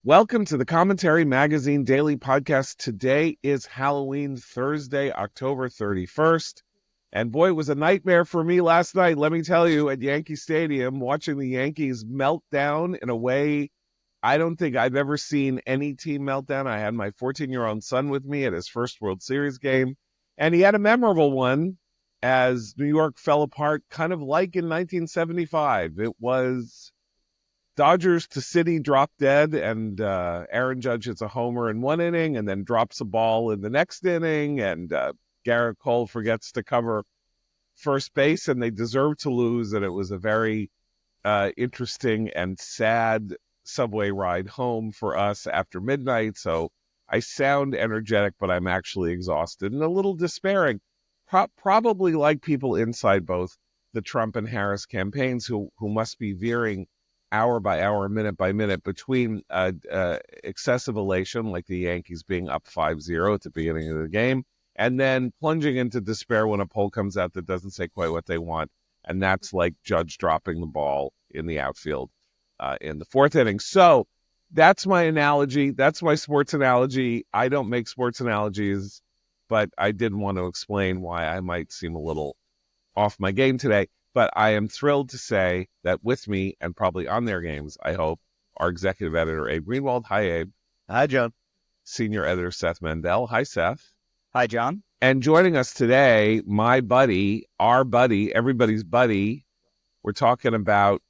Welcome to the Commentary Magazine Daily Podcast. Today is Halloween, Thursday, October 31st. And boy, it was a nightmare for me last night, let me tell you, at Yankee Stadium, watching the Yankees melt down in a way I don't think I've ever seen any team melt down. I had my 14-year-old son with me at his first World Series game, and he had a memorable one as New York fell apart, kind of like in 1975. It was Dodgers to City drop dead, and Aaron Judge hits a homer in one inning and then drops a ball in the next inning, and Garrett Cole forgets to cover first base, and they deserve to lose, and it was a very interesting and sad subway ride home for us after midnight. So I sound energetic, but I'm actually exhausted and a little despairing. Probably like people inside both the Trump and Harris campaigns who must be veering hour by hour, minute by minute between excessive elation, like the Yankees being up 5-0 at the beginning of the game, and then plunging into despair when a poll comes out that doesn't say quite what they want. And that's like Judge dropping the ball in the outfield in the fourth inning. So that's my analogy. That's my sports analogy. I don't make sports analogies, but I did want to explain why I might seem a little off my game today. But I am thrilled to say that with me, and probably on their games, I hope, our executive editor, Abe Greenwald. Hi, Abe. Hi, John. Senior editor, Seth Mandel. Hi, Seth. Hi, John. And joining us today, my buddy, our buddy, everybody's buddy, we're talking about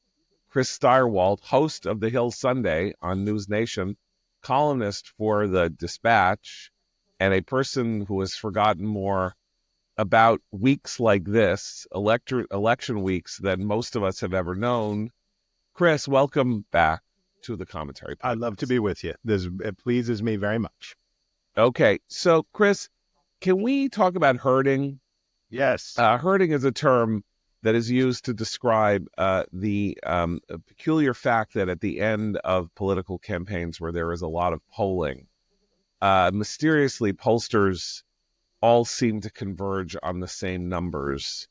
Chris Stirewalt, host of The Hill Sunday on News Nation, columnist for The Dispatch, and a person who has forgotten more about weeks like this, election weeks, than most of us have ever known. Chris, welcome back to the Commentary Podcast. I'd love to be with you. It pleases me very much. Okay, so Chris, can we talk about herding? Yes. Herding is a term that is used to describe the peculiar fact that at the end of political campaigns where there is a lot of polling, mysteriously pollsters all seem to converge on the same numbers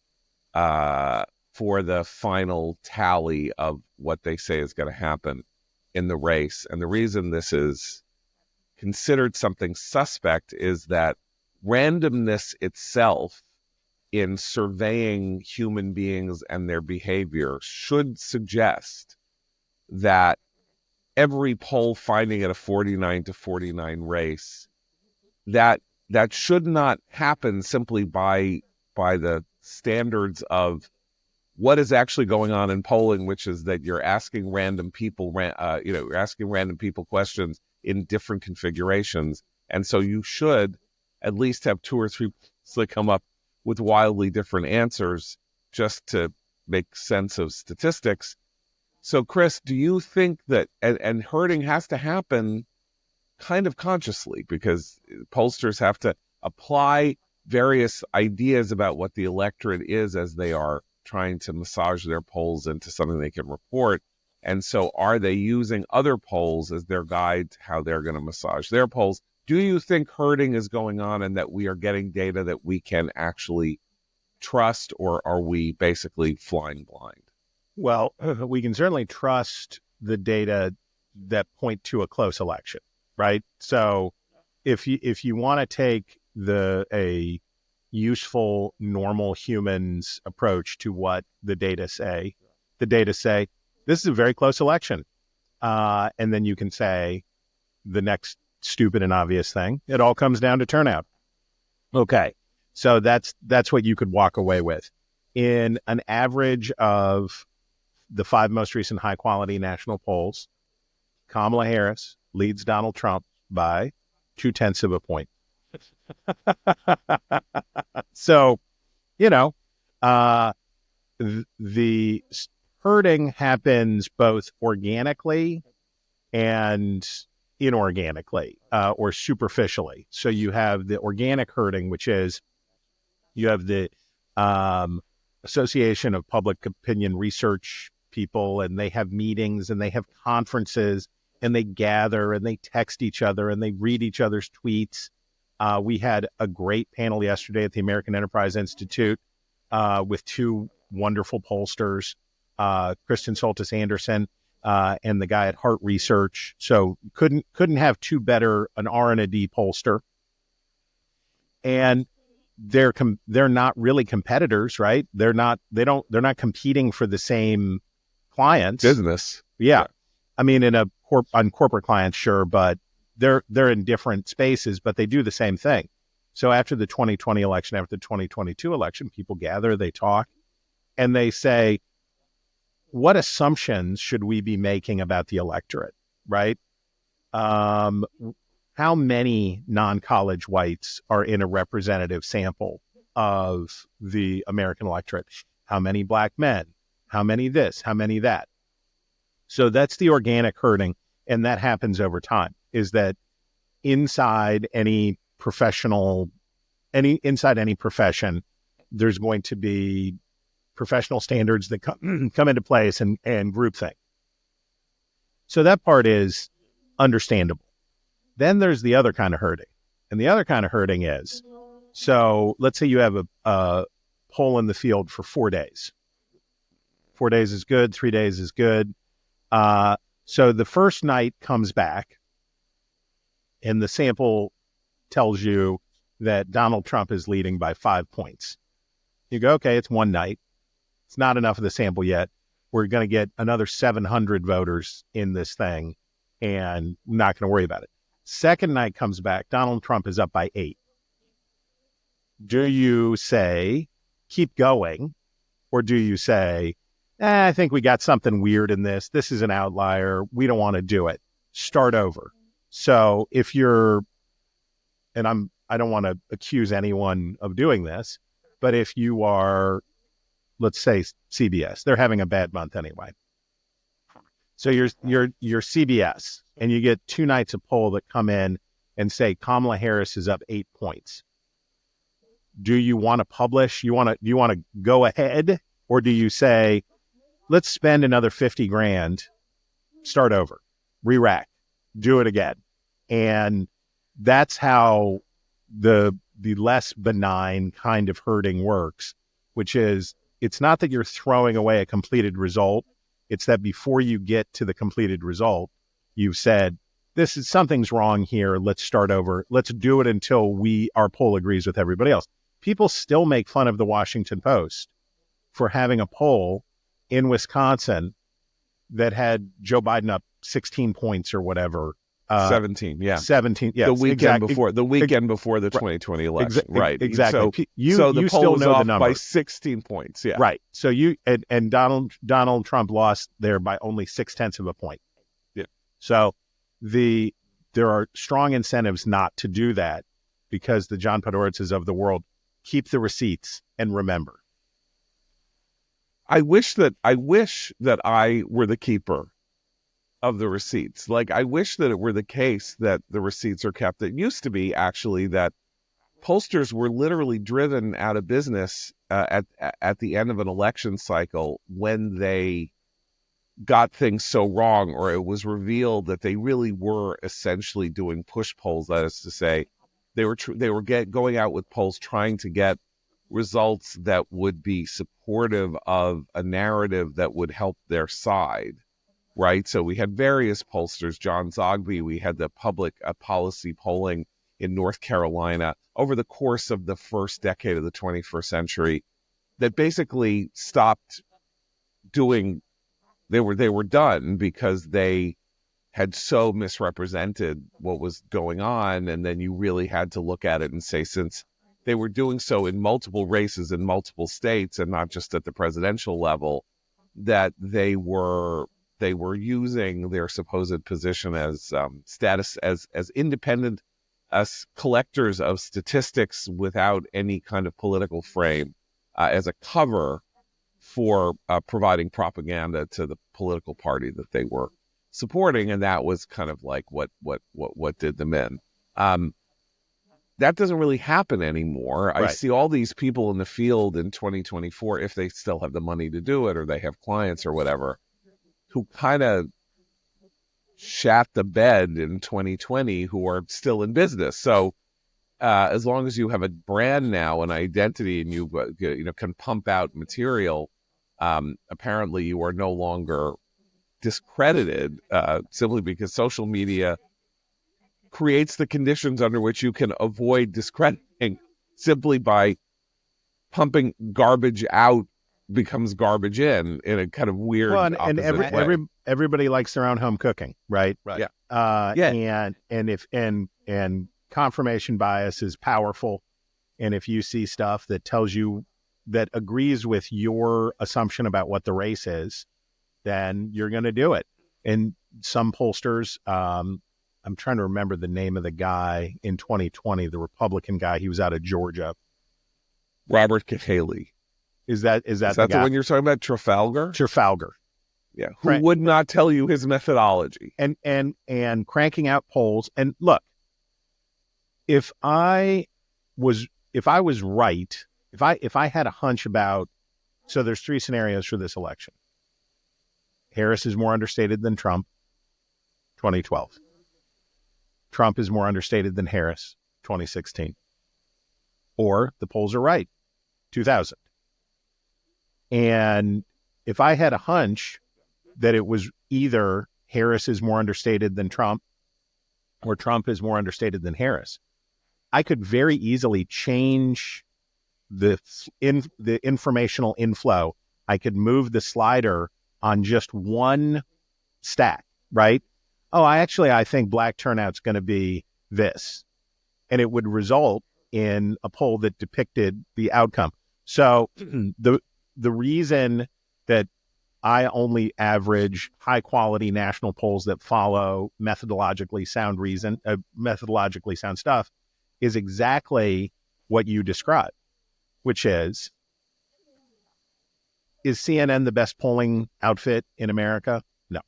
for the final tally of what they say is going to happen in the race. And the reason this is considered something suspect is that randomness itself in surveying human beings and their behavior should suggest that every poll finding at a 49-49 race, that should not happen simply by the standards of what is actually going on in polling, which is that you're asking random people, you're asking random people questions in different configurations, and so you should at least have two or three that come up with wildly different answers just to make sense of statistics. So, Chris, do you think that and herding has to happen kind of consciously, because pollsters have to apply various ideas about what the electorate is as they are trying to massage their polls into something they can report. And so are they using other polls as their guide to how they're going to massage their polls? Do you think herding is going on and that we are getting data that we can actually trust, or are we basically flying blind? Well, we can certainly trust the data that point to a close election. Right. So if you want to take a useful, normal humans approach to what the data say this is a very close election. And then you can say the next stupid and obvious thing. It all comes down to turnout. Okay. So that's what you could walk away with. In an average of the 5 most recent high quality national polls, Kamala Harris leads Donald Trump by 0.2 of a point. So, the herding happens both organically and inorganically, or superficially. So you have the organic herding, which is you have the Association of Public Opinion Research people, and they have meetings and they have conferences, and they gather and they text each other and they read each other's tweets. We had a great panel yesterday at the American Enterprise Institute with 2 wonderful pollsters, Kristen Soltis Anderson and the guy at Hart Research. So couldn't have two better, an R and a D pollster. And they're not really competitors, right? They're not competing for the same clients. Business. Yeah. I mean, on corporate clients, sure, but they're in different spaces, but they do the same thing. So after the 2020 election, after the 2022 election, people gather, they talk, and they say, what assumptions should we be making about the electorate, right? How many non-college whites are in a representative sample of the American electorate? How many black men? How many this? How many that? So that's the organic herding, and that happens over time, is that inside any profession, there's going to be professional standards that come into place and groupthink. So that part is understandable. Then there's the other kind of herding. And the other kind of herding is, so let's say you have a poll in the field for 4 days. 4 days is good. 3 days is good. So the first night comes back and the sample tells you that Donald Trump is leading by 5 points. You go, okay, it's one night. It's not enough of the sample yet. We're going to get another 700 voters in this thing, and I'm not going to worry about it. Second night comes back, Donald Trump is up by 8. Do you say, keep going, or do you say, I think we got something weird in this. This is an outlier. We don't want to do it. Start over. So if you're, and I don't want to accuse anyone of doing this, but if you are, let's say CBS, they're having a bad month anyway. So you're CBS, and you get 2 nights of poll that come in and say Kamala Harris is up 8 points. Do you want to publish? Do you want to go ahead, or do you say, let's spend another $50,000, start over, re-rack, do it again? And that's how the less benign kind of herding works, which is, it's not that you're throwing away a completed result. It's that before you get to the completed result, you've said, something's wrong here. Let's start over. Let's do it until our poll agrees with everybody else. People still make fun of the Washington Post for having a poll in Wisconsin that had Joe Biden up 16 points or whatever. 17, yeah. 17, yes. The weekend before the 2020 election, right. Exactly. So, you the still poll is know off the number. by 16 points, yeah. Right. So and Donald Trump lost there by only 0.6 of a point. Yeah. So there are strong incentives not to do that, because the John Podoritzes of the world keep the receipts and remember. I wish that I were the keeper of the receipts. Like, I wish that it were the case that the receipts are kept. It used to be actually that pollsters were literally driven out of business at the end of an election cycle when they got things so wrong, or it was revealed that they really were essentially doing push polls. That is to say, they were going out with polls trying to get results that would be supportive of a narrative that would help their side, right? So we had various pollsters, John Zogby, we had the public policy polling in North Carolina over the course of the first decade of the 21st century that basically stopped doing, they were done because they had so misrepresented what was going on. And then you really had to look at it and say, since they were doing so in multiple races in multiple states and not just at the presidential level, that they were using their supposed position as status as independent as collectors of statistics without any kind of political frame as a cover for providing propaganda to the political party that they were supporting, and that was kind of like what did them in. That doesn't really happen anymore. Right. I see all these people in the field in 2024, if they still have the money to do it or they have clients or whatever, who kind of shat the bed in 2020 who are still in business. So as long as you have a brand now, an identity, and you can pump out material, apparently you are no longer discredited simply because social media creates the conditions under which you can avoid discrediting simply by pumping garbage out becomes garbage in a kind of weird and everybody likes their own home cooking, right? Right. Yeah. And confirmation bias is powerful. And if you see stuff that tells you that agrees with your assumption about what the race is, then you're going to do it. And some pollsters, I'm trying to remember the name of the guy in 2020, the Republican guy. He was out of Georgia. Robert Cahaley. Is that the one you're talking about? Trafalgar? Yeah. Who would not tell you his methodology? And cranking out polls. And look, if I was right, if I had a hunch about, so there's three scenarios for this election. Harris is more understated than Trump, 2012. Trump is more understated than Harris, 2016. Or the polls are right, 2000. And if I had a hunch that it was either Harris is more understated than Trump or Trump is more understated than Harris, I could very easily change the informational inflow. I could move the slider on just one stat, right? Oh, I think black turnout's going to be this. And it would result in a poll that depicted the outcome. So the reason that I only average high quality national polls that follow methodologically sound stuff is exactly what you described, which is CNN the best polling outfit in America? No.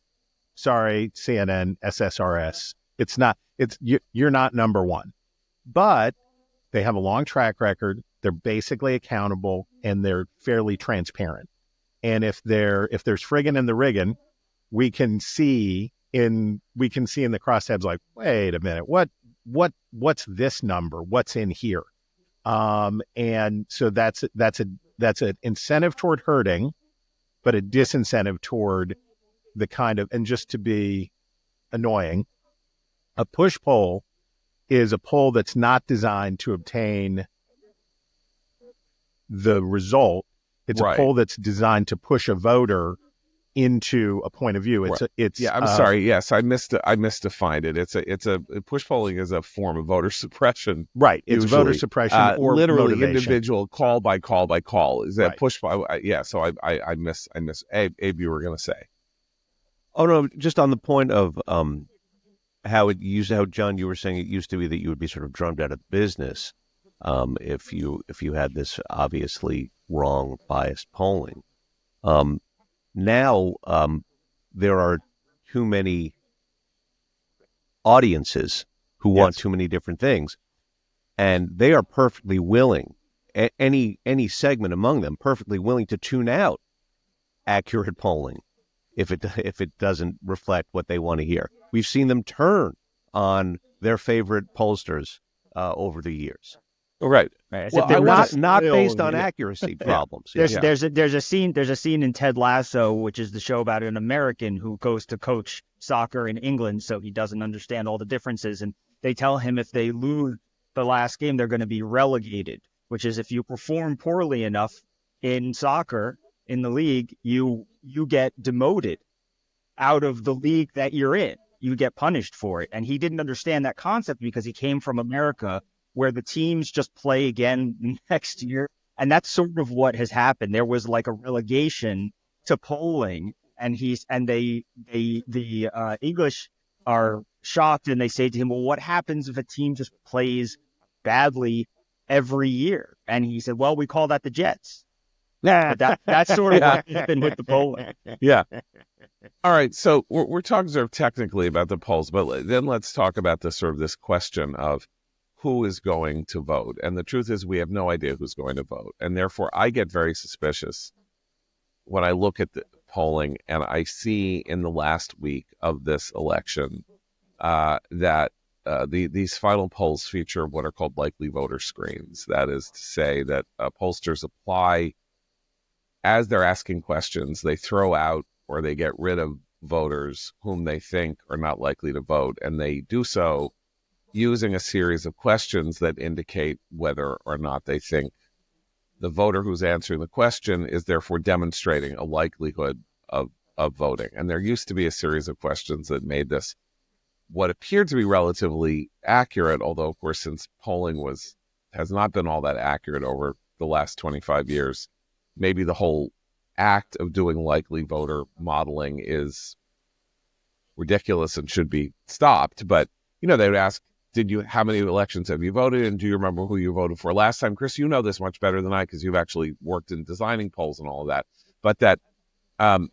Sorry, CNN, SSRS. It's not, you're not number one. But they have a long track record. They're basically accountable and they're fairly transparent. And if there's friggin' in the riggin', we can see in the crosstabs like, wait a minute, what's this number? What's in here? And so that's an incentive toward hurting, but a disincentive toward the kind of, and just to be annoying, a push poll is a poll that's not designed to obtain the result. It's a poll that's designed to push a voter into a point of view. I'm sorry. Yes, I misdefined it. It's a push polling is a form of voter suppression. Right. It's usually voter suppression or literally motivation. Individual call by call. Is that push by? Yeah. So I miss. Abe, you were going to say. Oh no, just on the point of how John, you were saying it used to be that you would be sort of drummed out of business if you had this obviously wrong, biased polling. Now there are too many audiences who want too many different things, and they are perfectly willing, any segment among them, perfectly willing to tune out accurate polling if it doesn't reflect what they want to hear. We've seen them turn on their favorite pollsters over the years. Right. Well, not based on accuracy problems. There's a scene in Ted Lasso, which is the show about an American who goes to coach soccer in England, so he doesn't understand all the differences. And they tell him if they lose the last game, they're going to be relegated, which is if you perform poorly enough in soccer in the league, you get demoted out of the league that you're in. You get punished for it. And he didn't understand that concept because he came from America, where the teams just play again next year. And that's sort of what has happened. There was like a relegation to polling, and the English are shocked, and they say to him, well, what happens if a team just plays badly every year? And he said, well, we call that the Jets. Yeah, that's sort of what happened with the polling. Yeah. All right. So we're talking sort of technically about the polls, but then let's talk about this question of who is going to vote. And the truth is we have no idea who's going to vote. And therefore I get very suspicious when I look at the polling and I see in the last week of this election that these final polls feature what are called likely voter screens. That is to say that pollsters apply as they're asking questions, they throw out or they get rid of voters whom they think are not likely to vote, and they do so using a series of questions that indicate whether or not they think the voter who's answering the question is therefore demonstrating a likelihood of voting. And there used to be a series of questions that made this what appeared to be relatively accurate, although, of course, since polling has not been all that accurate over the last 25 years, maybe the whole act of doing likely voter modeling is ridiculous and should be stopped. But, they would ask, how many elections have you voted in? Do you remember who you voted for last time? Chris, you know this much better than I because you've actually worked in designing polls and all of that. But that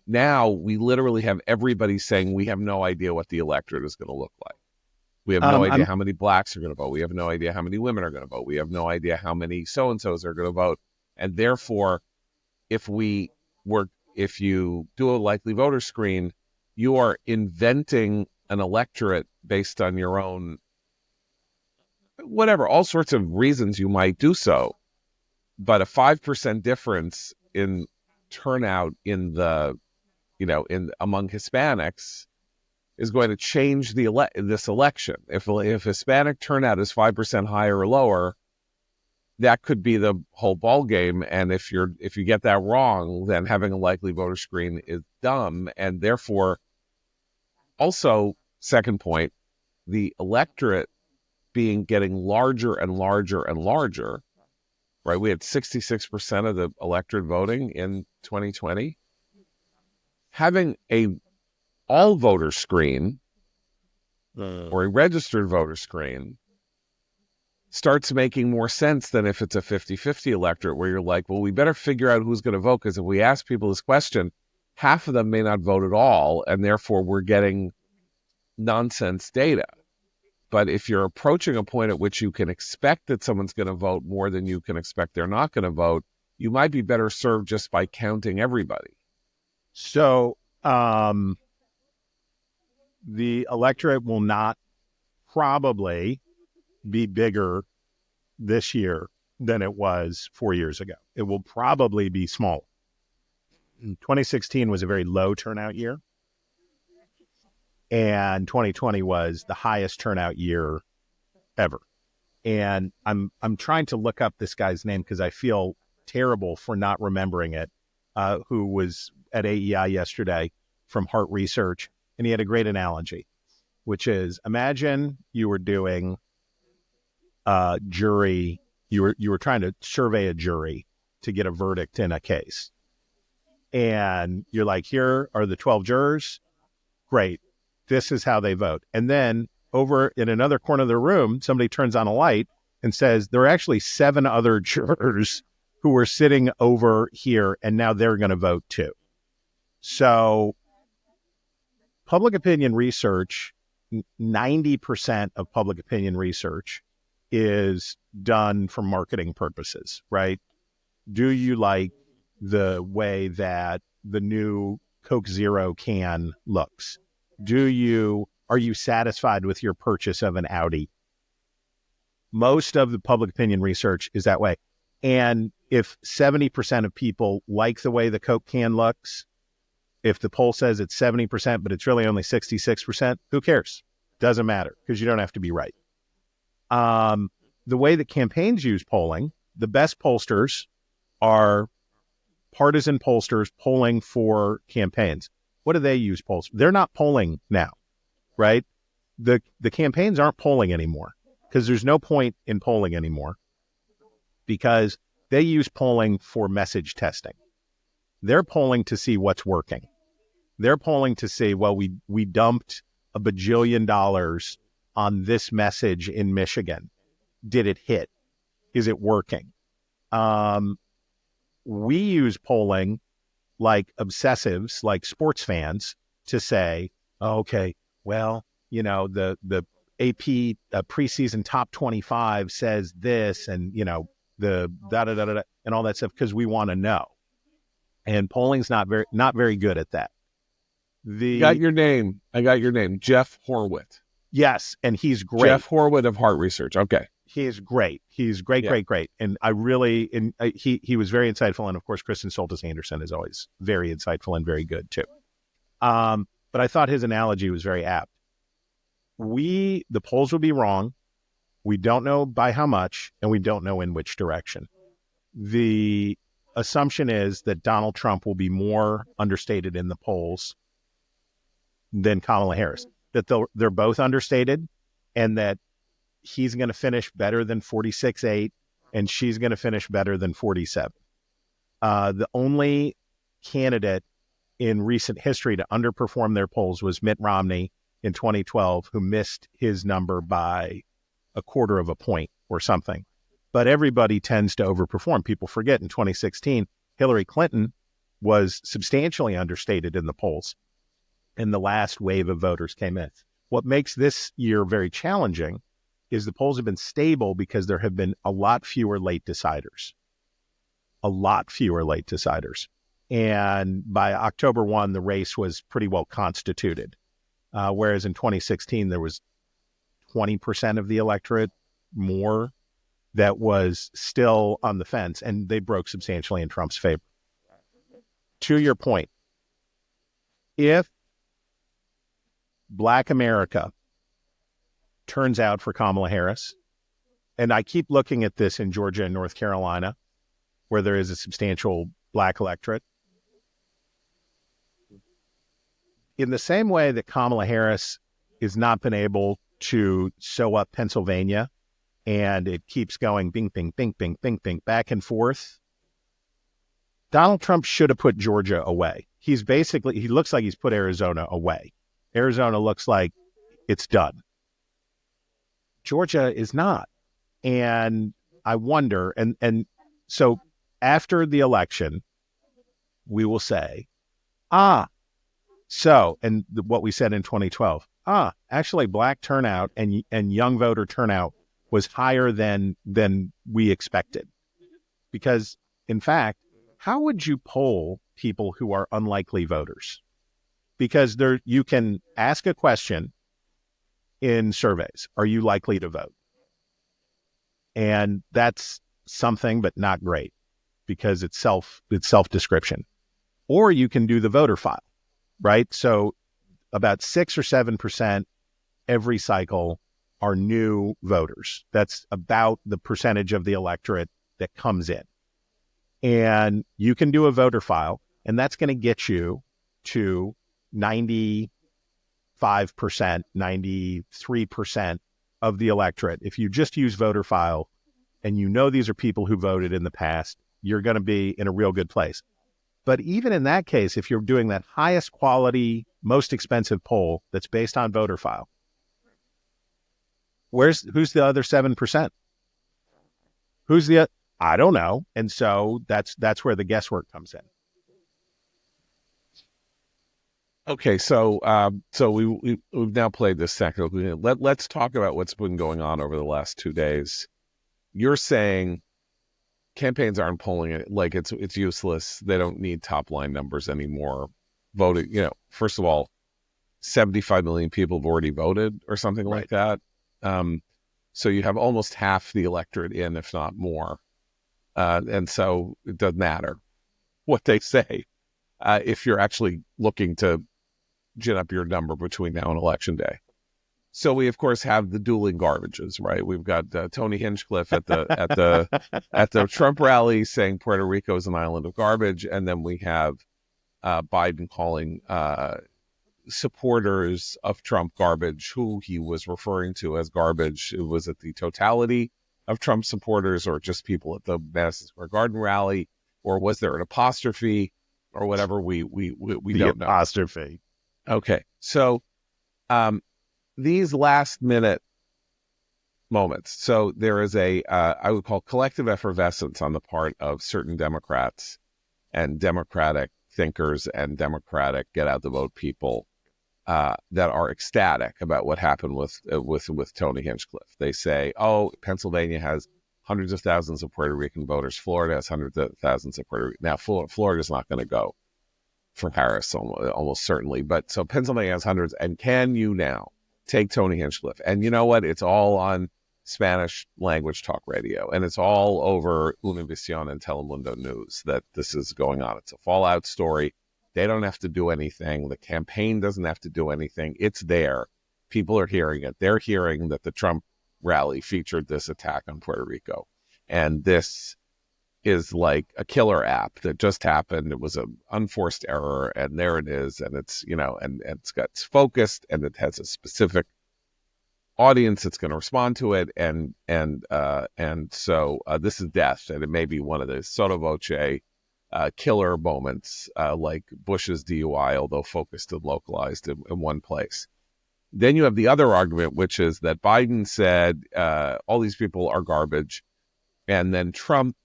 now we literally have everybody saying we have no idea what the electorate is going to look like. We have no idea how many blacks are going to vote. We have no idea how many women are going to vote. We have no idea how many so-and-sos are going to vote. And therefore, if you do a likely voter screen, you are inventing an electorate based on your own, whatever, all sorts of reasons you might do so. But a 5% difference in turnout in among Hispanics is going to change this election. If Hispanic turnout is 5% higher or lower, that could be the whole ball game. And if you get that wrong, then having a likely voter screen is dumb. And therefore, also, second point, the electorate getting larger and larger and larger. Right, we had 66% of the electorate voting in 2020. Having a all voter screen or a registered voter screen starts making more sense than if it's a 50-50 electorate where you're like, well, we better figure out who's going to vote, because if we ask people this question, half of them may not vote at all, and therefore we're getting nonsense data. But if you're approaching a point at which you can expect that someone's going to vote more than you can expect they're not going to vote, you might be better served just by counting everybody. So the electorate will not probably be bigger this year than it was 4 years ago. It will probably be smaller. 2016 was a very low turnout year. And 2020 was the highest turnout year ever. And I'm trying to look up this guy's name because I feel terrible for not remembering it, who was at AEI yesterday from Heart Research. And he had a great analogy, which is, imagine you were doing a jury, you were trying to survey a jury to get a verdict in a case. And you're like, here are the 12 jurors. Great. This is how they vote. And then over in another corner of the room, somebody turns on a light and says, there are actually 7 other jurors who were sitting over here, and now they're going to vote too. So public opinion research, 90% of public opinion research is done for marketing purposes, right? Do you like the way that the new Coke Zero can looks? Are you satisfied with your purchase of an Audi? Most of the public opinion research is that way. And if 70% of people like the way the Coke can looks, if the poll says it's 70%, but it's really only 66%, who cares? Doesn't matter, because you don't have to be right. The way that campaigns use polling, the best pollsters are partisan pollsters polling for campaigns. What do they use polls? They're not polling now, right? The campaigns aren't polling anymore because there's no point in polling anymore because they use polling for message testing. They're polling to see what's working. They're polling to see, well, we dumped $1 bajillion on this message in Michigan. Did it hit? Is it working? We use polling like obsessives, like sports fans, to say, oh, okay, well, the AP preseason top 25 says this, and, the da-da-da-da-da, and all that stuff, because we want to know. And polling's not very good at that. I got your name, Jeff Horwitz. Yes, and he's great. Jeff Horwitz of Heart Research. Okay. He is great. He's great, yeah. Great. And I really, he was very insightful. And of course, Kristen Soltis Anderson is always very insightful and very good too. But but I thought his analogy was very apt. The polls will be wrong. We don't know by how much, and we don't know in which direction. The assumption is that Donald Trump will be more understated in the polls than Kamala Harris, that they're both understated, and that he's going to finish better than 46.8, and she's going to finish better than 47. The only candidate in recent history to underperform their polls was Mitt Romney in 2012, who missed his number by a quarter of a point or something. But everybody tends to overperform. People forget in 2016, Hillary Clinton was substantially understated in the polls, and the last wave of voters came in. What makes this year very challenging is the polls have been stable because there have been a lot fewer late deciders. And by October 1, the race was pretty well constituted. Whereas in 2016, there was 20% of the electorate more that was still on the fence, and they broke substantially in Trump's favor. To your point, if Black America turns out for Kamala Harris, and I keep looking at this in Georgia and North Carolina, where there is a substantial Black electorate, in the same way that Kamala Harris has not been able to sew up Pennsylvania, and it keeps going bing, bing, bing, bing, bing, bing, back and forth, Donald Trump should have put Georgia away. He looks like he's put Arizona away. Arizona looks like it's done. Georgia is not. And I wonder, and so after the election, we will say, what we said in 2012, actually Black turnout and young voter turnout was higher than we expected. Because, in fact, how would you poll people who are unlikely voters? Because you can ask a question in surveys. Are you likely to vote? And that's something, but not great, because it's self-description. Or you can do the voter file, right? So about 6 or 7% every cycle are new voters. That's about the percentage of the electorate that comes in. And you can do a voter file, and that's going to get you to 95%, 93% of the electorate. If you just use voter file and you know these are people who voted in the past, you're going to be in a real good place. But even in that case, if you're doing that highest quality, most expensive poll that's based on voter file, who's the other 7%? I don't know. And so that's where the guesswork comes in. Okay, so we've now played this technically. Let's talk about what's been going on over the last 2 days. You're saying campaigns aren't polling it, like it's useless. They don't need top line numbers anymore. Voting, first of all, 75 million people have already voted or something like that. So you have almost half the electorate in, if not more. And so it doesn't matter what they say if you're actually looking to gin up your number between now and Election Day. So we, of course, have the dueling garbages, right? We've got Tony Hinchcliffe at the Trump rally saying Puerto Rico is an island of garbage, and then we have Biden calling supporters of Trump garbage, who he was referring to as garbage. Was it the totality of Trump supporters, or just people at the Madison Square Garden rally, or was there an apostrophe, or whatever? We don't know. Apostrophe. Okay, so these last minute moments. So there is I would call collective effervescence on the part of certain Democrats and Democratic thinkers and Democratic get out the vote people that are ecstatic about what happened with Tony Hinchcliffe. They say, "Oh, Pennsylvania has hundreds of thousands of Puerto Rican voters. Florida has hundreds of thousands of Puerto Rican." Now, Florida's not going to go for Harris, almost certainly, but so Pennsylvania has hundreds. And can you now take Tony Hinchcliffe? And you know what? It's all on Spanish language talk radio, and it's all over Univision and Telemundo News that this is going on. It's a fallout story. They don't have to do anything. The campaign doesn't have to do anything. It's there. People are hearing it. They're hearing that the Trump rally featured this attack on Puerto Rico. And this is like a killer app that just happened. It was an unforced error, and there it is. And it's, and it's focused, and it has a specific audience that's going to respond to it, and so this is death, and it may be one of the sotto voce killer moments, like Bush's DUI, although focused and localized in one place. Then you have the other argument, which is that Biden said all these people are garbage, and then Trump,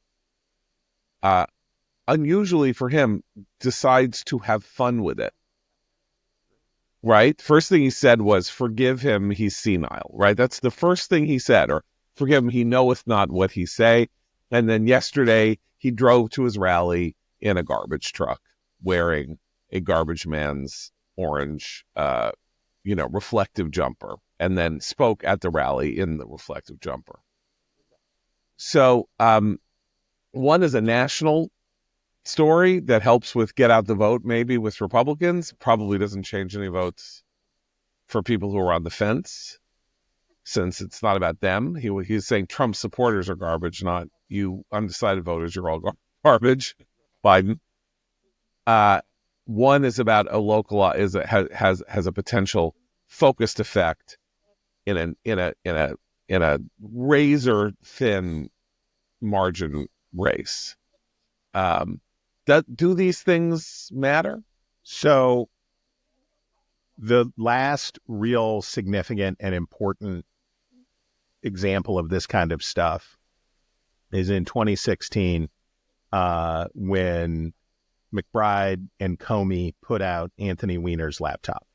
unusually for him, decides to have fun with it. Right? First thing he said was, forgive him, he's senile. Right? That's the first thing he said. Or, forgive him, he knoweth not what he say. And then yesterday, he drove to his rally in a garbage truck, wearing a garbage man's orange, reflective jumper, and then spoke at the rally in the reflective jumper. So, one is a national story that helps with get out the vote, maybe with Republicans, probably doesn't change any votes for people who are on the fence, since it's not about them. He's saying Trump supporters are garbage, not you undecided voters. You're all garbage, Biden. One is about a local, has a potential focused effect in a razor thin margin race. Do these things matter? So the last real significant and important example of this kind of stuff is in 2016, when McBride and Comey put out Anthony Weiner's laptop.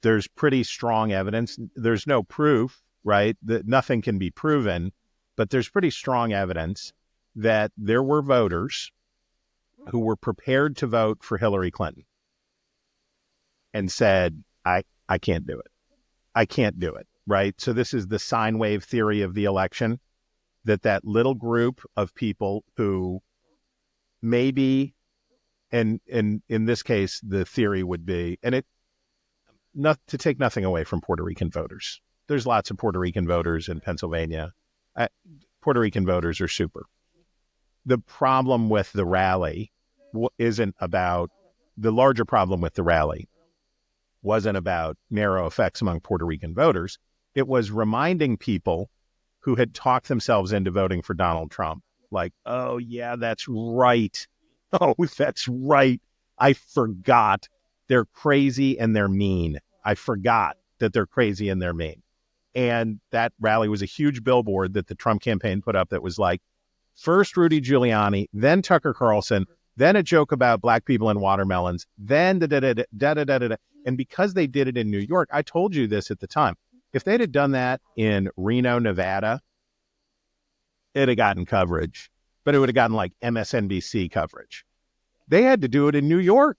There's pretty strong evidence. There's no proof, right? That nothing can be proven, but there's pretty strong evidence that there were voters who were prepared to vote for Hillary Clinton and said, I can't do it. I can't do it, right? So this is the sine wave theory of the election, that little group of people who maybe, and in this case, the theory would be, and it, not to take nothing away from Puerto Rican voters. There's lots of Puerto Rican voters in Pennsylvania. Puerto Rican voters are super. The problem with the rally isn't about, the larger problem with the rally wasn't about narrow effects among Puerto Rican voters. It was reminding people who had talked themselves into voting for Donald Trump, like, oh, yeah, that's right. Oh, that's right. I forgot. They're crazy and they're mean. I forgot that they're crazy and they're mean. And that rally was a huge billboard that the Trump campaign put up that was like, first Rudy Giuliani, then Tucker Carlson, then a joke about black people and watermelons, then da-da-da-da-da-da-da-da. And because they did it in New York, I told you this at the time, if they'd have done that in Reno, Nevada, it'd have gotten coverage, but it would have gotten like MSNBC coverage. They had to do it in New York.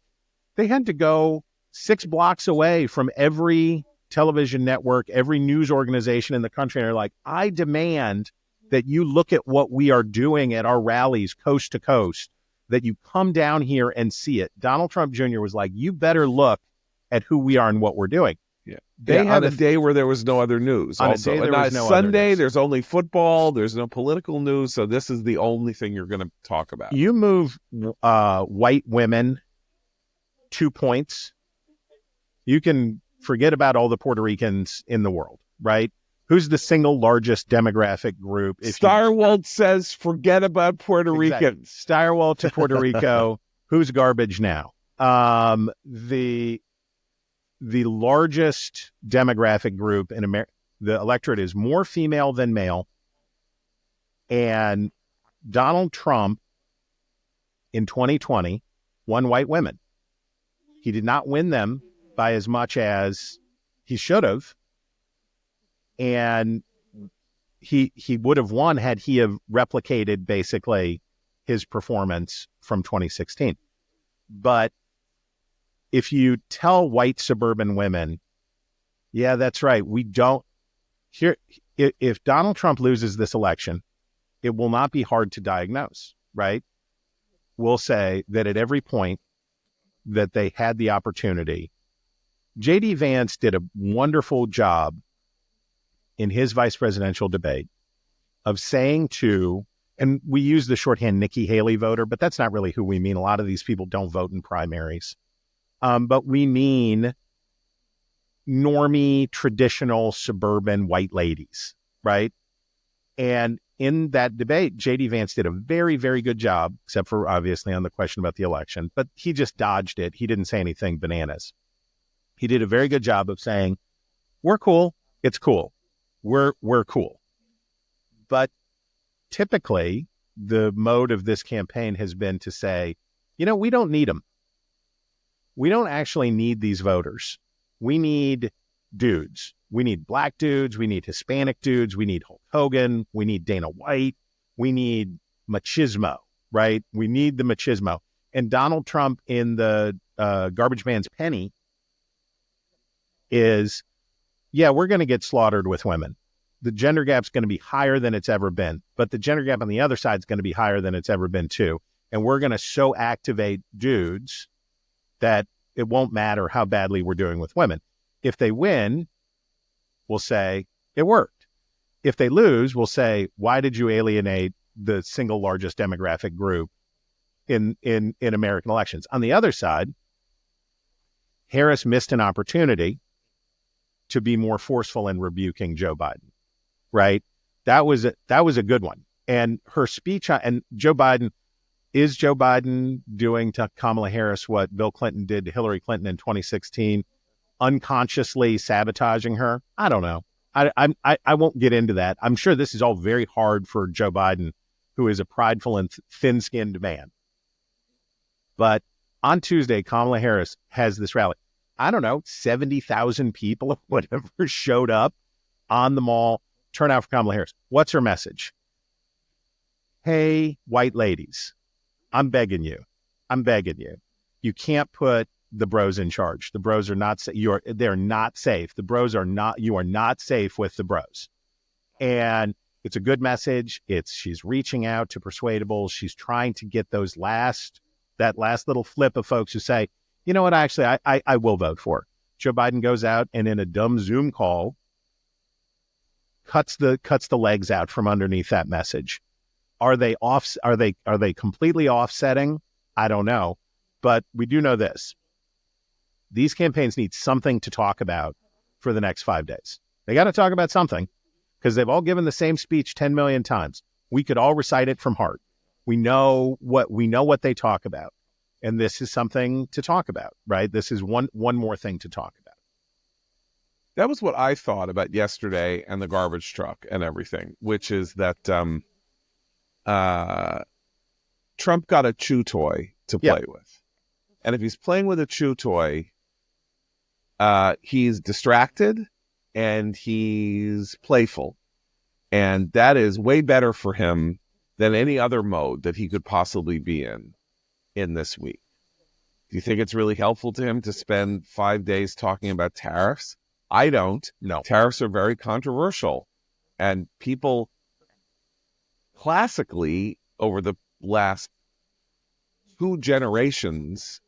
They had to go 6 blocks away from every television network, every news organization in the country. And they're like, I demand that you look at what we are doing at our rallies coast to coast, that you come down here and see it. Donald Trump Jr. was like, you better look at who we are and what we're doing. Yeah. They had a day where there was no other news. On also. a day there was no Sunday, other news. There's only football. There's no political news. So this is the only thing you're going to talk about. You move white women 2 points, you can forget about all the Puerto Ricans in the world, right? Who's the single largest demographic group? Stirewalt says, forget about Puerto Ricans. Stirewalt to Puerto Rico. Who's garbage now? The largest demographic group in America, the electorate is more female than male. And Donald Trump in 2020 won white women. He did not win them by as much as he should have. And he would have won had he have replicated basically his performance from 2016. But if you tell white suburban women, yeah, that's right, we don't, here, if Donald Trump loses this election, it will not be hard to diagnose, right? will say that at every point that they had the opportunity, J.D. Vance did a wonderful job in his vice presidential debate of saying to, and we use the shorthand Nikki Haley voter, but that's not really who we mean. A lot of these people don't vote in primaries. But we mean normie, traditional, suburban white ladies, right? And in that debate, J.D. Vance did a very, very good job, except for obviously on the question about the election, but he just dodged it. He didn't say anything bananas. He did a very good job of saying, we're cool. It's cool. We're cool. But typically, the mode of this campaign has been to say, we don't need them. We don't actually need these voters. We need dudes. We need black dudes. We need Hispanic dudes. We need Hulk Hogan. We need Dana White. We need machismo, right? We need the machismo. And Donald Trump in the Garbage Man's Penny is, we're going to get slaughtered with women. The gender gap's going to be higher than it's ever been, but the gender gap on the other side is going to be higher than it's ever been too. And we're going to so activate dudes that it won't matter how badly we're doing with women. If they win, we'll say it worked. If they lose, we'll say, why did you alienate the single largest demographic group in American elections? On the other side, Harris missed an opportunity to be more forceful in rebuking Joe Biden, right? That was a good one. And her speech, and Joe Biden doing to Kamala Harris what Bill Clinton did to Hillary Clinton in 2016, unconsciously sabotaging her? I don't know. I won't get into that. I'm sure this is all very hard for Joe Biden, who is a prideful and thin-skinned man. But on Tuesday, Kamala Harris has this rally. I don't know, 70,000 people or whatever showed up on the mall, turn out for Kamala Harris. What's her message? Hey, white ladies, I'm begging you. You can't put the bros in charge. The bros are not, they're not safe. The bros are not, you are not safe with the bros. And it's a good message. She's reaching out to persuadables. She's trying to get that last little flip of folks who say, you know what, actually, I will vote for. Joe Biden goes out and in a dumb Zoom call, cuts the legs out from underneath that message. Are they completely offsetting? I don't know. But we do know this. These campaigns need something to talk about for the next 5 days. They got to talk about something because they've all given the same speech 10 million times. We could all recite it from heart. We know what they talk about. And this is something to talk about, right? This is one more thing to talk about. That was what I thought about yesterday and the garbage truck and everything, which is that Trump got a chew toy to play with. And if he's playing with a chew toy, he's distracted and he's playful. And that is way better for him than any other mode that he could possibly be in this week. Do you think it's really helpful to him to spend 5 days talking about tariffs? I don't. No. Tariffs are very controversial. And people classically, over the last 2 generations,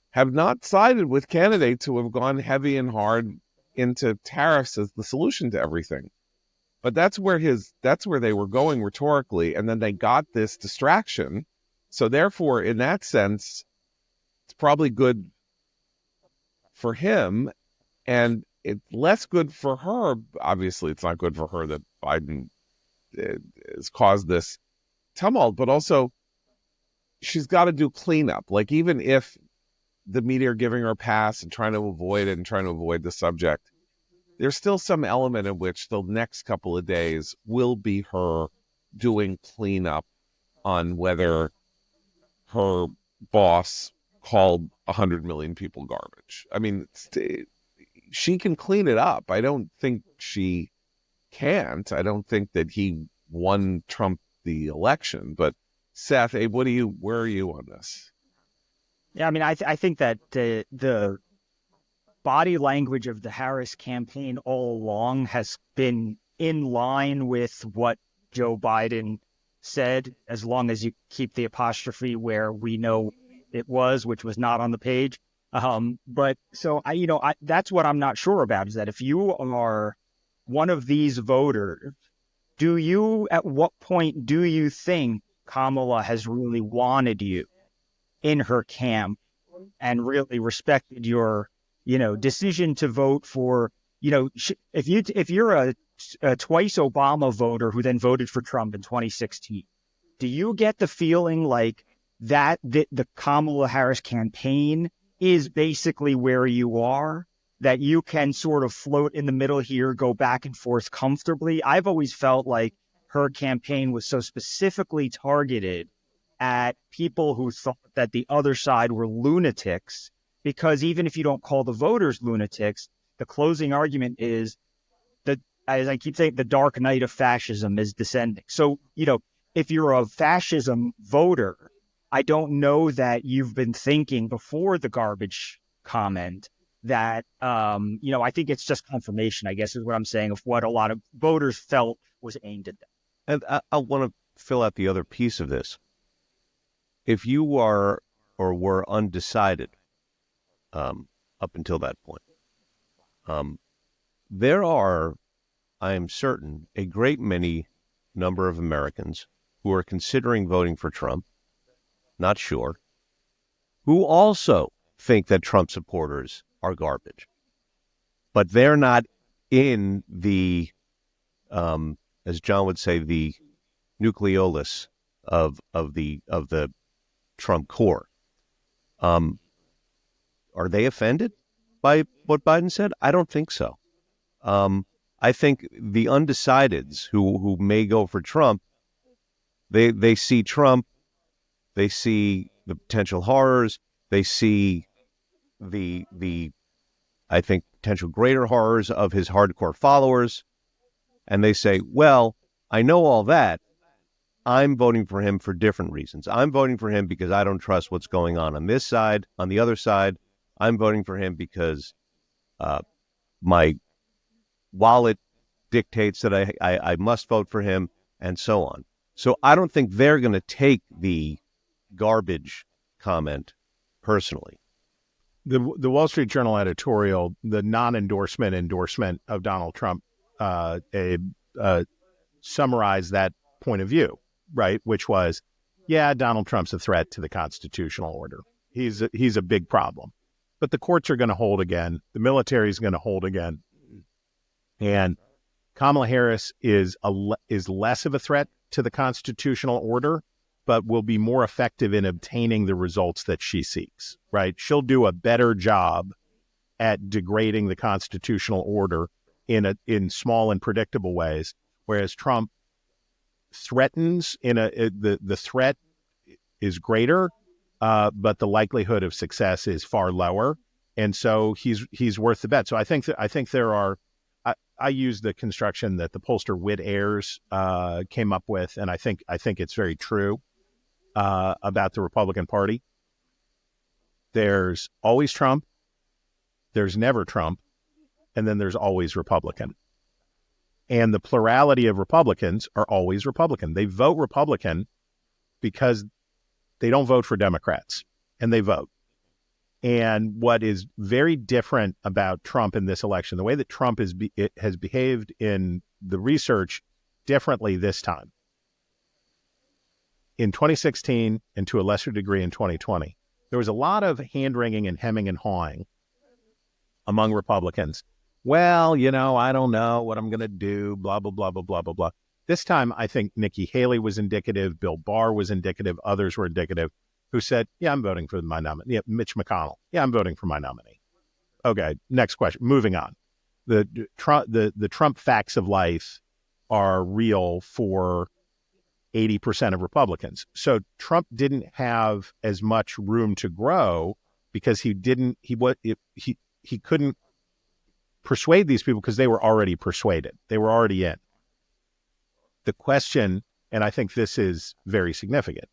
have not sided with candidates who have gone heavy and hard into tariffs as the solution to everything. But that's where they were going rhetorically, and then they got this distraction. So therefore, in that sense, it's probably good for him, and it's less good for her. Obviously, it's not good for her that Biden has caused this tumult, but also she's got to do cleanup. Like, even if the media are giving her a pass and trying to avoid it and trying to avoid the subject, there's still some element in which the next couple of days will be her doing cleanup on whether her boss called 100 million people garbage. I mean, she can clean it up. I don't think she can't. I don't think that he won Trump the election. But Seth, Abe, where are you on this? Yeah, I mean, I think that the body language of the Harris campaign all along has been in line with what Joe Biden said, as long as you keep the apostrophe where we know it was, which was not on the page. But so that's what I'm not sure about, is that if you are one of these voters, at what point do you think Kamala has really wanted you in her camp and really respected your, decision to vote for, if you're a twice Obama voter who then voted for Trump in 2016, do you get the feeling like that the Kamala Harris campaign is basically where you are, that you can sort of float in the middle here, go back and forth comfortably? I've always felt like her campaign was so specifically targeted at people who thought that the other side were lunatics, because even if you don't call the voters lunatics, the closing argument is that, as I keep saying, the dark night of fascism is descending. So, if you're a fascism voter, I don't know that you've been thinking before the garbage comment that, I think it's just confirmation, I guess, is what I'm saying, of what a lot of voters felt was aimed at them. And I want to fill out the other piece of this. If you are or were undecided up until that point, there are, I am certain, a great many number of Americans who are considering voting for Trump, not sure, who also think that Trump supporters are garbage. But they're not in the, as John would say, the nucleolus of the Trump core. Are they offended by what Biden said? I don't think so. I think the undecideds who may go for Trump, they see Trump, they see the potential horrors, they see the I think potential greater horrors of his hardcore followers, and they say, well, I know all that. I'm voting for him for different reasons. I'm voting for him because I don't trust what's going on this side. On the other side, I'm voting for him because my wallet dictates that I must vote for him, and so on. So I don't think they're going to take the garbage comment personally. The Wall Street Journal editorial, the endorsement of Donald Trump, summarized that point of view, right? Which was, yeah, Donald Trump's a threat to the constitutional order. He's a big problem. But the courts are going to hold again. The military is going to hold again. And Kamala Harris is less of a threat to the constitutional order, but will be more effective in obtaining the results that she seeks, right? She'll do a better job at degrading the constitutional order in small and predictable ways, whereas Trump threatens the threat is greater, but the likelihood of success is far lower, and so he's worth the bet. So I think there are. I use the construction that the pollster Whit Ayers came up with, and I think it's very true about the Republican Party. There's always Trump, there's never Trump, and then there's always Republican. And the plurality of Republicans are always Republican. They vote Republican because they don't vote for Democrats, and they vote. And what is very different about Trump in this election, the way that Trump has behaved in the research differently this time. In 2016, and to a lesser degree in 2020, there was a lot of hand-wringing and hemming and hawing among Republicans. Well, I don't know what I'm going to do, blah, blah, blah, blah, blah, blah, blah. This time, I think Nikki Haley was indicative, Bill Barr was indicative, others were indicative, who said, yeah, I'm voting for my nominee. Yeah, Mitch McConnell. Yeah, I'm voting for my nominee. Okay, next question. Moving on. The Trump facts of life are real for 80% of Republicans. So Trump didn't have as much room to grow because he couldn't persuade these people because they were already persuaded. They were already in. The question, and I think this is very significant,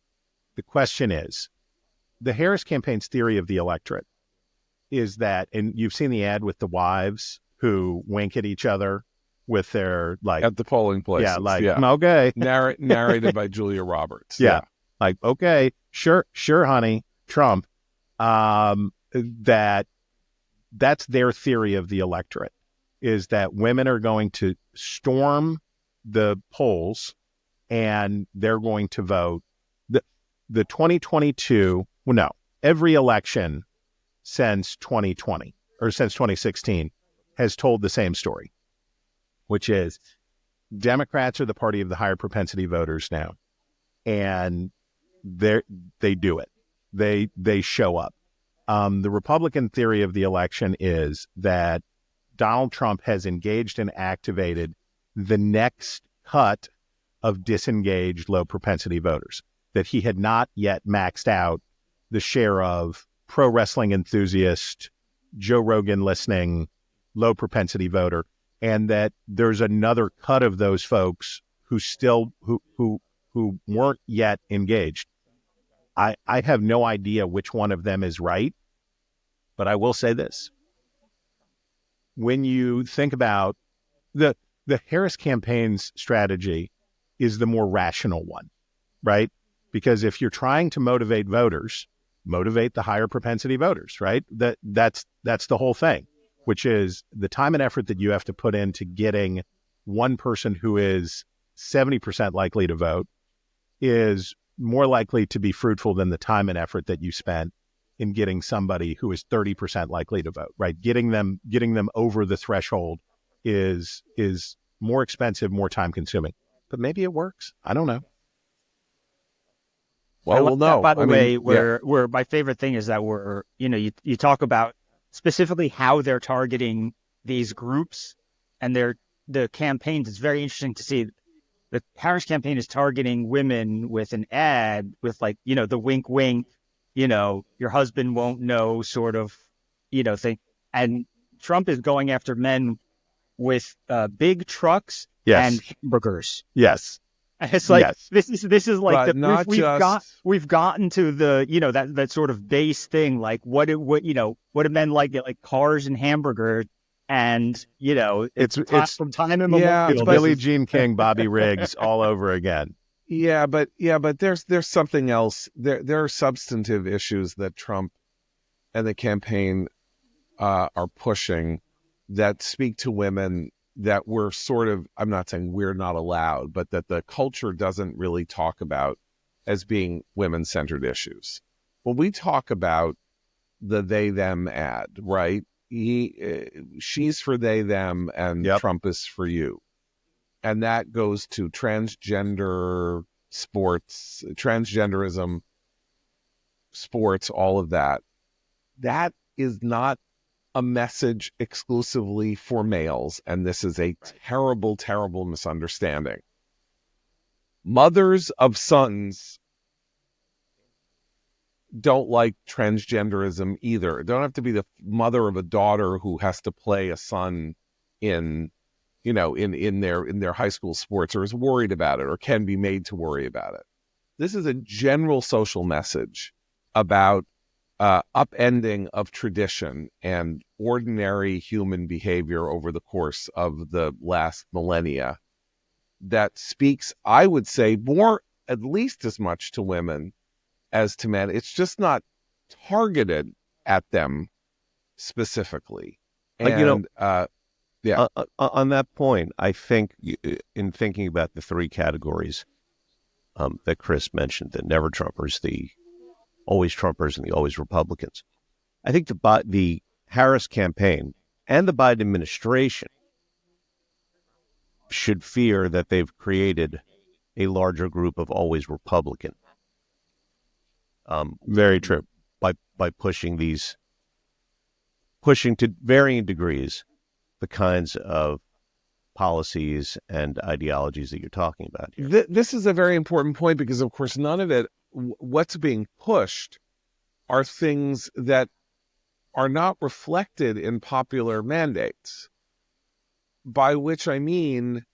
the question is, the Harris campaign's theory of the electorate is that, and you've seen the ad with the wives who wink at each other with their like, at the polling places. okay, Narrated by Julia Roberts. yeah, like okay, sure, honey, Trump. That's their theory of the electorate, is that women are going to storm the polls and they're going to vote. The 2022, well, no, every election since 2020 or since 2016 has told the same story, which is Democrats are the party of the higher propensity voters now, and they do it. They show up. The Republican theory of the election is that Donald Trump has engaged and activated the next cut of disengaged low propensity voters, that he had not yet maxed out the share of pro wrestling enthusiast, Joe Rogan listening, low propensity voter, and that there's another cut of those folks who still who weren't yet engaged. I have no idea which one of them is right, but I will say this. When you think about the Harris campaign's strategy is the more rational one, right? Because if you're trying to motivate voters, motivate the higher propensity voters, right? That's the whole thing, which is the time and effort that you have to put into getting one person who is 70% likely to vote is more likely to be fruitful than the time and effort that you spent in getting somebody who is 30% likely to vote, right? Getting them over the threshold is more expensive, more time consuming, but maybe it works. I don't know. Well, we'll know. By the way, where my favorite thing is that you talk about specifically how they're targeting these groups and the campaigns. It's very interesting to see the Harris campaign is targeting women with an ad with like, the wink, wink, your husband won't know sort of, thing. And Trump is going after men with big trucks and hamburgers. Yes. And it's like, this is like we've gotten to the, that sort of base thing. Like what do men like? Like cars and hamburgers. And, it's from time immemorial. It's Billie Jean King, Bobby Riggs all over again. Yeah, but there's something else. There are substantive issues that Trump and the campaign are pushing that speak to women that we're sort of, I'm not saying we're not allowed, but that the culture doesn't really talk about as being women-centered issues. When we talk about the they-them ad, right? She's for they, them, and Trump is for you. And that goes to transgender sports, transgenderism, sports, all of that. That is not a message exclusively for males, and this is a terrible, terrible misunderstanding. Mothers of sons don't like transgenderism either. It don't have to be the mother of a daughter who has to play a son in their high school sports, or is worried about it, or can be made to worry about it. This is a general social message about upending of tradition and ordinary human behavior over the course of the last millennia that speaks, I would say, more, at least as much to women as to men. It's just not targeted at them specifically. And, on that point, I think in thinking about the three categories that Chris mentioned, the never Trumpers, the always Trumpers, and the always Republicans, I think the Harris campaign and the Biden administration should fear that they've created a larger group of always Republican. Very true. By pushing to varying degrees the kinds of policies and ideologies that you're talking about here. This is a very important point because, of course, none of it, what's being pushed are things that are not reflected in popular mandates, by which I mean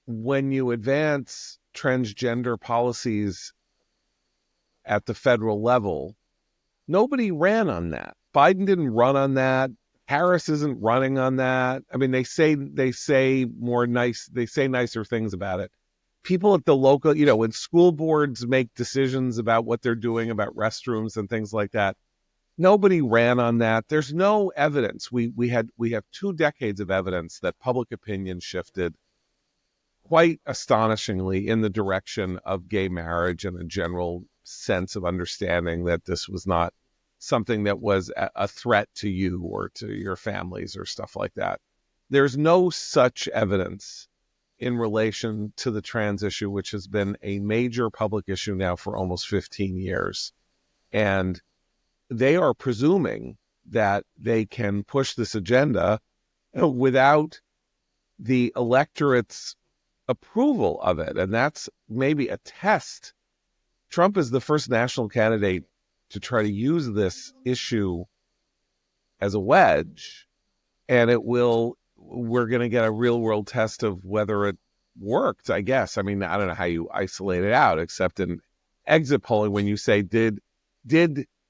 when you advance transgender policies at the federal level, nobody ran on that. Biden didn't run on that. Harris isn't running on that. I mean, they say nicer things about it. People at the local, when school boards make decisions about what they're doing about restrooms and things like that, nobody ran on that. There's no evidence. We have 2 decades of evidence that public opinion shifted quite astonishingly in the direction of gay marriage and a general sense of understanding that this was not something that was a threat to you or to your families or stuff like that. There's no such evidence in relation to the trans issue, which has been a major public issue now for almost 15 years. And they are presuming that they can push this agenda without the electorate's approval of it. And that's maybe a test. Trump is the first national candidate to try to use this issue as a wedge, and we're going to get a real world test of whether it worked, I guess. I mean, I don't know how you isolate it out, except in exit polling when you say, did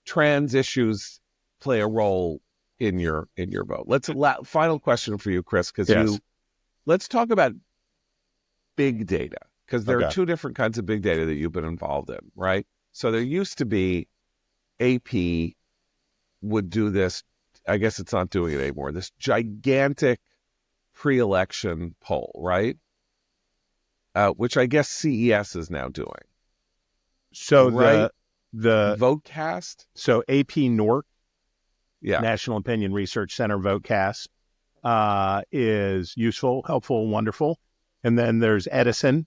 trans issues play a role in your vote? Final question for you, Chris, because let's talk about big data, because there are 2 different kinds of big data that you've been involved in, right? So there used to be AP would do this. I guess it's not doing it anymore. This gigantic pre-election poll, right? Which I guess CES is now doing. So right? the Votecast. So AP North, yeah, National Opinion Research Center Votecast is useful, helpful, wonderful. And then there's Edison,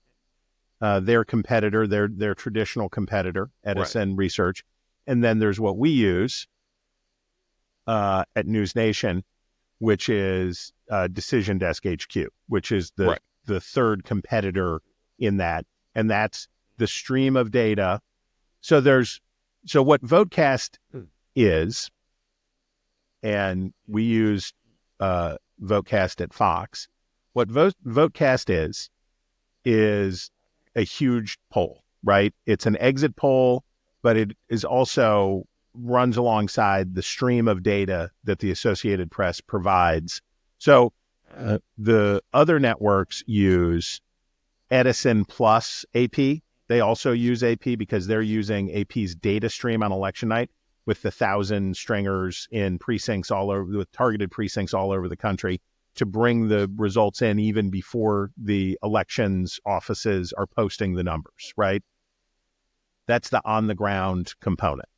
their competitor, their traditional competitor, Edison Research. And then there's what we use at News Nation, which is Decision Desk HQ, which is the third competitor in that. And that's the stream of data. So what Votecast is, and we use Votecast at Fox. What Votecast is a huge poll, right? It's an exit poll, but it is also runs alongside the stream of data that the Associated Press provides. So the other networks use Edison plus AP. They also use AP because they're using AP's data stream on election night with the 1,000 stringers in precincts all over, with targeted precincts all over the country, to bring the results in even before the elections offices are posting the numbers, right? That's the on-the-ground component.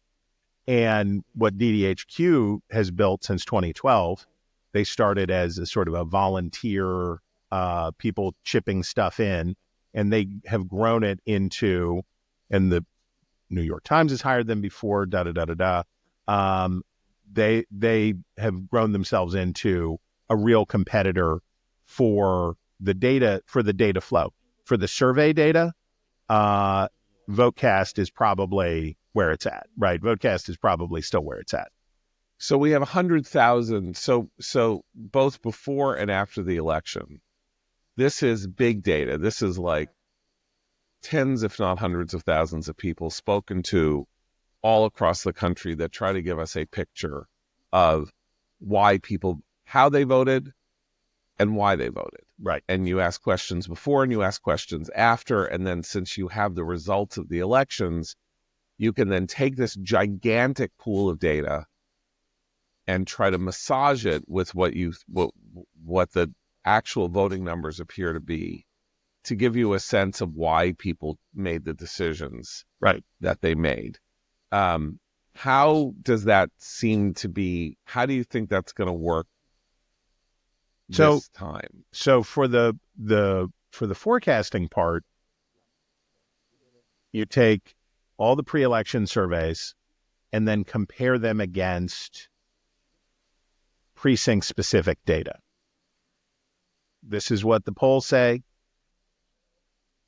And what DDHQ has built since 2012, they started as a sort of a volunteer, people chipping stuff in, and they have grown it into, and the New York Times has hired them before, they have grown themselves into a real competitor for the data flow. For the survey data, Votecast is probably where it's at, right? Votecast is probably still where it's at. So we have 100,000. So both before and after the election, this is big data. This is like tens, if not hundreds of thousands of people spoken to all across the country that try to give us a picture of how they voted and why they voted. Right. And you ask questions before and you ask questions after. And then since you have the results of the elections, you can then take this gigantic pool of data and try to massage it with what the actual voting numbers appear to be, to give you a sense of why people made the decisions that they made. How does that seem to be? How do you think that's going to work this time? So for the forecasting part, you take all the pre-election surveys and then compare them against precinct-specific data. This is what the polls say.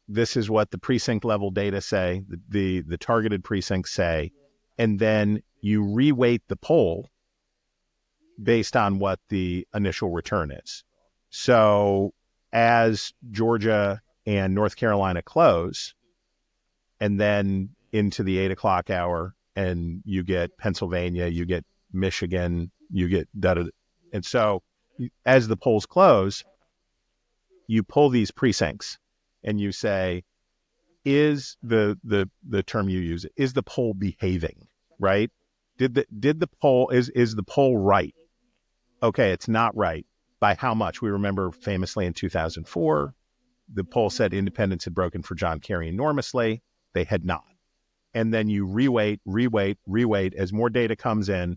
This is what the precinct-level data say, the targeted precincts say, and then you reweight the poll based on what the initial return is. So as Georgia and North Carolina close, and then into the 8 o'clock hour, and you get Pennsylvania, you get Michigan, you get And so as the polls close, you pull these precincts and you say, is the term you use, is the poll behaving, right? Did the poll, is the poll right? Okay, it's not right. By how much? We remember famously in 2004, the poll said independents had broken for John Kerry enormously. They had not. And then you reweight as more data come in,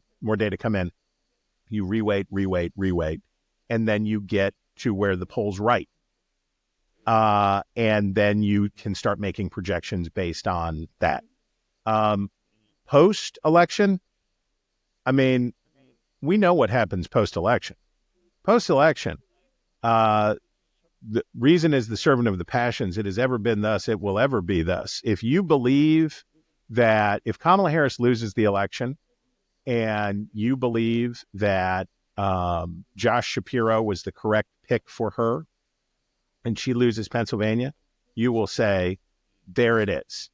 you reweight, and then you get to where the poll's right. And then you can start making projections based on that. Post-election, I mean, we know what happens post-election. Post-election, the reason is the servant of the passions. It has ever been thus. It will ever be thus. If you believe that if Kamala Harris loses the election and you believe that Josh Shapiro was the correct pick for her and she loses Pennsylvania, you will say, there it is.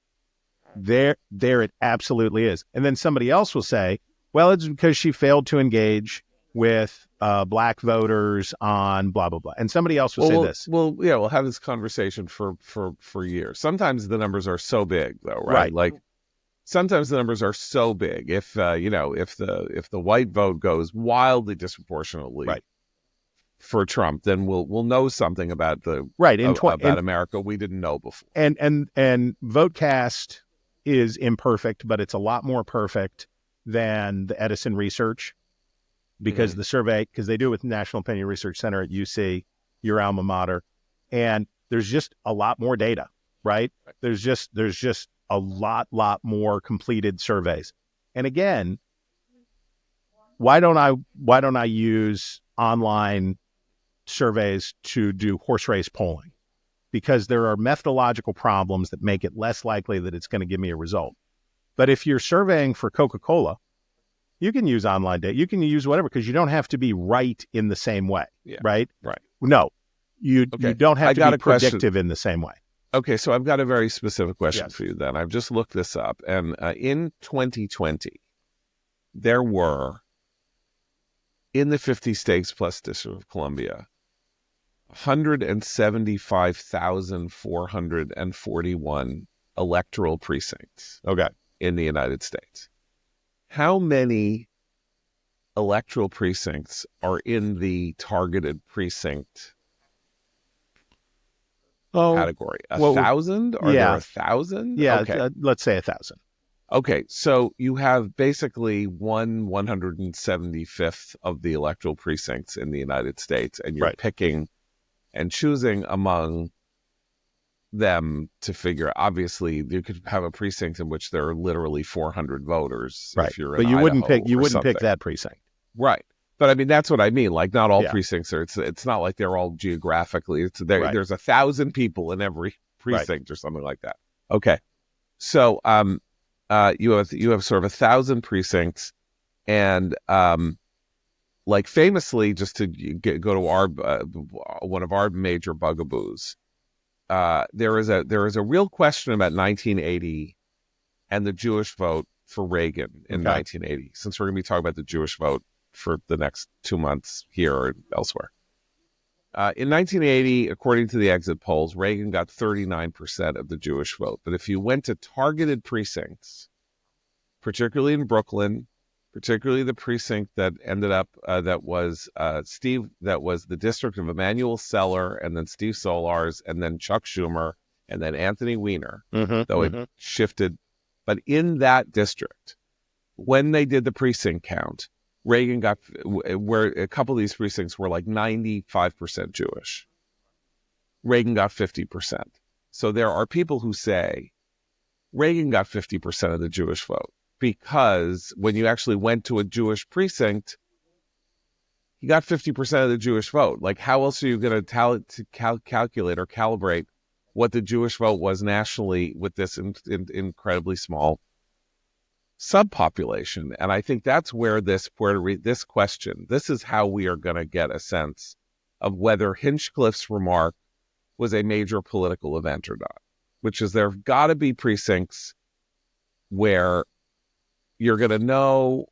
There it absolutely is. And then somebody else will say, well, it's because she failed to engage with black voters on blah, blah, blah. And somebody else will say this. Well, yeah, we'll have this conversation for years. Sometimes the numbers are so big, though, right? Like sometimes the numbers are so big. If if the white vote goes wildly disproportionately for Trump, then we'll know something about the about America we didn't know before. And VoteCast is imperfect, but it's a lot more perfect than the Edison research. Because the survey, because they do it with National Opinion Research Center at UC, your alma mater, and there's just a lot more data, right? There's just a lot more completed surveys. And again, why don't I use online surveys to do horse race polling? Because there are methodological problems that make it less likely that it's going to give me a result. But if you're surveying for Coca-Cola, you can use online data. You can use whatever, because you don't have to be right in the same way, right? Right. No, you don't have to be predictive in the same way. Okay, so I've got a very specific question for you then. I've just looked this up, and in 2020, there were, in the 50 states plus District of Columbia, 175,441 electoral precincts in the United States. How many electoral precincts are in the targeted precinct category? 1,000? Are there 1,000? Yeah, okay. Let's say 1,000. Okay, so you have basically 1/175th of the electoral precincts in the United States, and you're picking and choosing among them to figure. Obviously, you could have a precinct in which there are literally 400 voters. Right, if you're but in you wouldn't Idaho pick that precinct. Right. But I mean, that's what I mean. Like, not all precincts are. It's not like they're all geographically. There's 1,000 people in every precinct or something like that. Okay. So you have sort of 1,000 precincts, and like famously, just to go to our one of our major bugaboos. There is a real question about 1980 and the Jewish vote for Reagan in 1980, since we're going to be talking about the Jewish vote for the next 2 months here or elsewhere. In 1980, according to the exit polls, Reagan got 39% of the Jewish vote. But if you went to targeted precincts, particularly in Brooklyn, particularly the precinct that ended up that was the district of Emanuel Seller, and then Steve Solars, and then Chuck Schumer, and then Anthony Weiner, though it shifted. But in that district, when they did the precinct count, Reagan got, where a couple of these precincts were like 95% Jewish. Reagan got 50%. So there are people who say Reagan got 50% of the Jewish vote, because when you actually went to a Jewish precinct, he got 50% of the Jewish vote. Like, how else are you going to calculate or calibrate what the Jewish vote was nationally with this incredibly small subpopulation? And I think that's where this question, this is how we are going to get a sense of whether Hinchcliffe's remark was a major political event or not, which is there've got to be precincts where you're going to know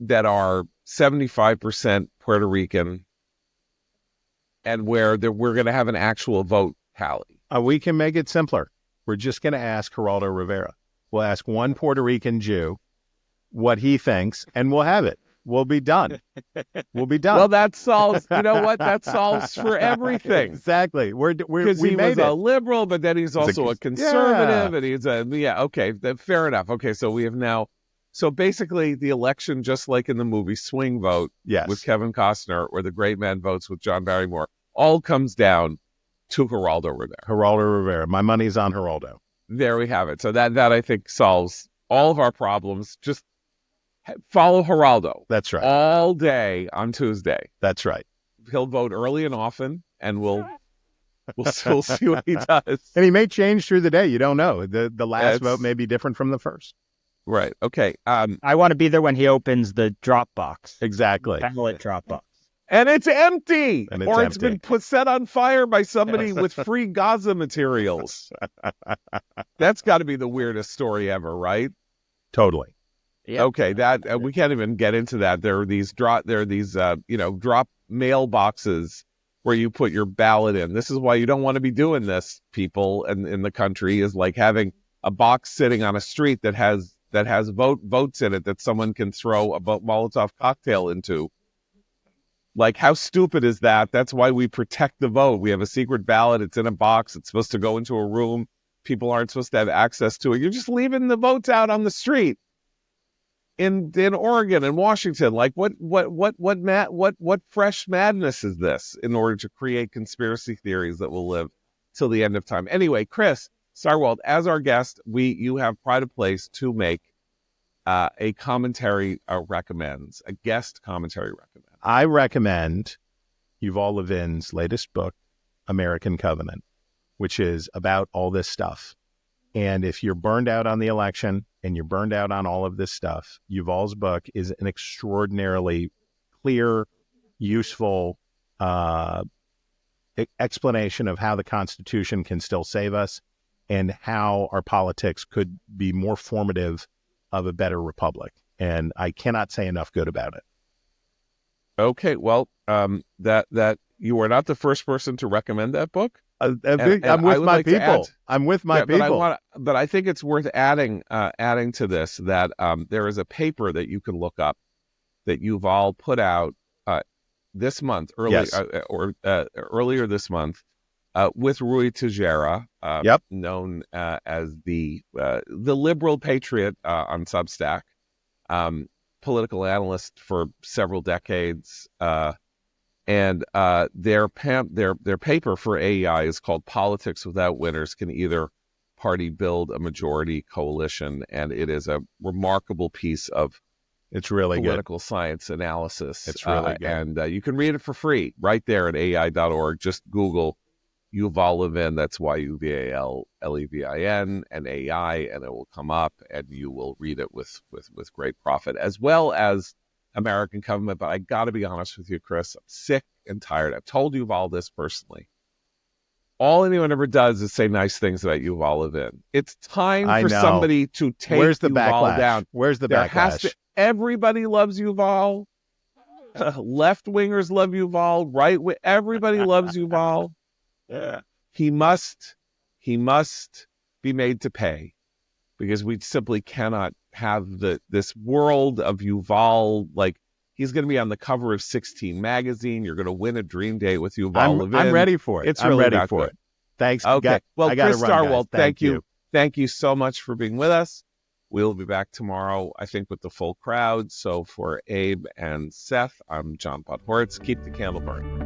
that are 75% Puerto Rican, and where we're going to have an actual vote tally. We can make it simpler. We're just going to ask Geraldo Rivera. We'll ask one Puerto Rican Jew what he thinks, and we'll have it. We'll be done. We'll be done. Well, that solves, you know what? That solves for everything. Exactly. Because he was a liberal, but then he's also a conservative, and he's okay, fair enough. Okay, so we have now, so basically the election, just like in the movie Swing Vote with Kevin Costner, or The Great Man Votes with John Barrymore, all comes down to Geraldo Rivera. Geraldo Rivera. My money's on Geraldo. There we have it. So that I think solves all of our problems. Just follow Geraldo. That's right. All day on Tuesday. That's right. He'll vote early and often, and we'll see what he does. And he may change through the day. You don't know. The last vote may be different from the first. Right. Okay. I want to be there when he opens the drop box. Exactly. Ballot drop box. And it's empty, it's been set on fire by somebody with free Gaza materials. That's got to be the weirdest story ever, right? Totally. Yeah. Okay, that we can't even get into that. There are these drop mailboxes where you put your ballot in. This is why you don't want to be doing this, people, and in the country, is like having a box sitting on a street that has votes in it that someone can throw a Molotov cocktail into. Like, how stupid is that? That's why we protect the vote. We have a secret ballot. It's in a box. It's supposed to go into a room. People aren't supposed to have access to it. You're just leaving the votes out on the street in Oregon and Washington. Like, what fresh madness is this in order to create conspiracy theories that will live till the end of time? Anyway, Chris Stirewalt, as our guest, you have pride of place to make a commentary recommends, a guest commentary recommend. I recommend Yuval Levin's latest book, American Covenant, which is about all this stuff. And if you're burned out on the election and you're burned out on all of this stuff, Yuval's book is an extraordinarily clear, useful explanation of how the Constitution can still save us and how our politics could be more formative of a better republic. And I cannot say enough good about it. Okay, well, that you are not the first person to recommend that book. I'm with my people. I'm with my people. But I think it's worth adding to this that there is a paper that you can look up that Yuval put out this month, earlier this month, with Rui Teixeira, known as the liberal patriot on Substack. Political analyst for several decades, and their paper for AEI is called "Politics Without Winners: Can Either Party Build a Majority Coalition?" And it is a remarkable piece of political science analysis. It's really good, and you can read it for free right there at AEI.org. Just Google Yuval Levin, that's YUVAL-LEVIN, and AI, and it will come up, and you will read it with great profit, as well as American Covenant. But I got to be honest with you, Chris, I'm sick and tired. I've told Yuval this personally. All anyone ever does is say nice things about Yuval Levin. It's time for somebody to take Yuval down. Where's the backlash? Everybody loves Yuval. Left-wingers love Yuval. Everybody loves Yuval. Yeah. He must be made to pay, because we simply cannot have this world of Yuval. Like, he's going to be on the cover of 16 magazine. You're going to win a dream date with Yuval Levin. I'm ready for it. I'm ready for it. Thanks. Okay. Well, Chris Stirewalt, thank you. Thank you so much for being with us. We'll be back tomorrow, I think, with the full crowd. So for Abe and Seth, I'm John Podhoretz. Keep the candle burning.